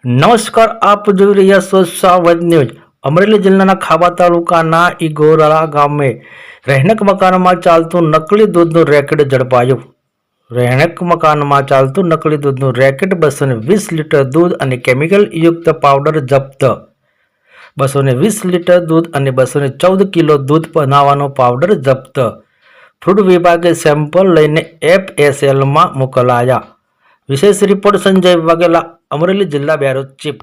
નમસ્કાર, આપ જોઈ રહ્યા છો સાવધ ન્યૂઝ। અમરેલી જિલ્લાના ખાબા તાલુકાના ઈગોરાળા ગામે રહેણાંક મકાનમાં ચાલતું નકલી દૂધનું રેકેટ ઝડપાયું। રહેણાંક મકાનમાં ચાલતું નકલી દૂધનું રેકેટ 220 લીટર દૂધ અને કેમિકલ યુક્ત પાવડર જપ્ત। 220 લીટર દૂધ અને 214 કિલો દૂધ બનાવવાનો પાવડર જપ્ત। ફૂડ વિભાગે સેમ્પલ લઈને FSLમાં મોકલાયા। વિશેષ રિપોર્ટ સંજય વાઘેલા, અમરેલી જિલ્લા બ્યુરો ચીફ।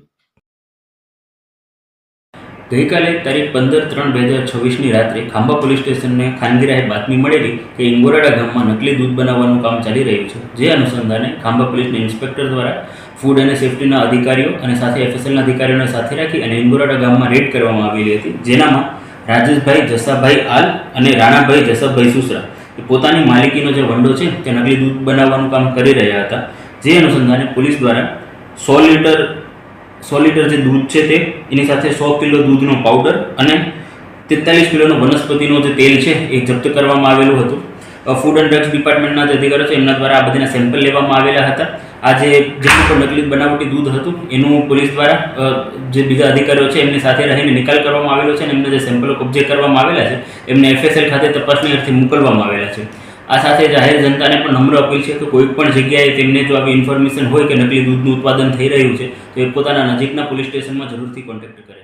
ગઈકાલે તારીખ 15/3/2026ની રાત્રે ખાંભા પોલીસ સ્ટેશનને ખાનગી રાહે બાતમી મળેલી કે ઇંગોરાળા ગામમાં નકલી દૂધ બનાવવાનું કામ ચાલી રહ્યું છે। જે અનુસંધાને ખાંભા પોલીસના ઇન્સ્પેક્ટર દ્વારા ફૂડ અને સેફ્ટીના અધિકારીઓ અને સાથે FSLના અધિકારીઓને સાથે રાખી અને ઇંગોરાળા ગામમાં રેડ કરવામાં આવેલી હતી। જેનામાં રાજેશભાઈ જસાભાઈ આલ અને રાણાભાઈ જસભાઈ સુસરા એ પોતાની માલિકીનો જે વંડો છે તે નકલી દૂધ બનાવવાનું કામ કરી રહ્યા હતા। જે અનુસંધાને પોલીસ દ્વારા 100 લીટર જે દૂધ છે તે એની સાથે 100 કિલો દૂધનો પાવડર અને 43 કિલોનો વનસ્પતિનો જે તેલ છે એ જપ્ત કરવામાં આવેલું હતું। ફૂડ એન્ડ ડ્રગ્સ ડિપાર્ટમેન્ટના જે અધિકારીઓ છે એમના દ્વારા આ બધાના સેમ્પલ લેવામાં આવેલા હતા। આ જે જેટલું પણ નકલી બનાવટી દૂધ હતું એનું પોલીસ દ્વારા જે બીજા અધિકારીઓ છે એમની સાથે રહીને નિકાલ કરવામાં આવેલો છે અને એમના જે સેમ્પલો કબજે કરવામાં આવેલા છે એમને FSL ખાતે તપાસની અર્થે મોકલવામાં આવેલા છે। આ સાથે જાહેર જનતાને પણ નમ્ર અપીલ છે કે કોઈ પણ જગ્યાએ તેમને જો આવી ઇન્ફોર્મેશન હોય કે નકલી દૂધનું ઉત્પાદન થઈ રહ્યું છે તો એ પોતાના નજીકના પોલીસ સ્ટેશનમાં જરૂરથી કોન્ટેક્ટ કરે।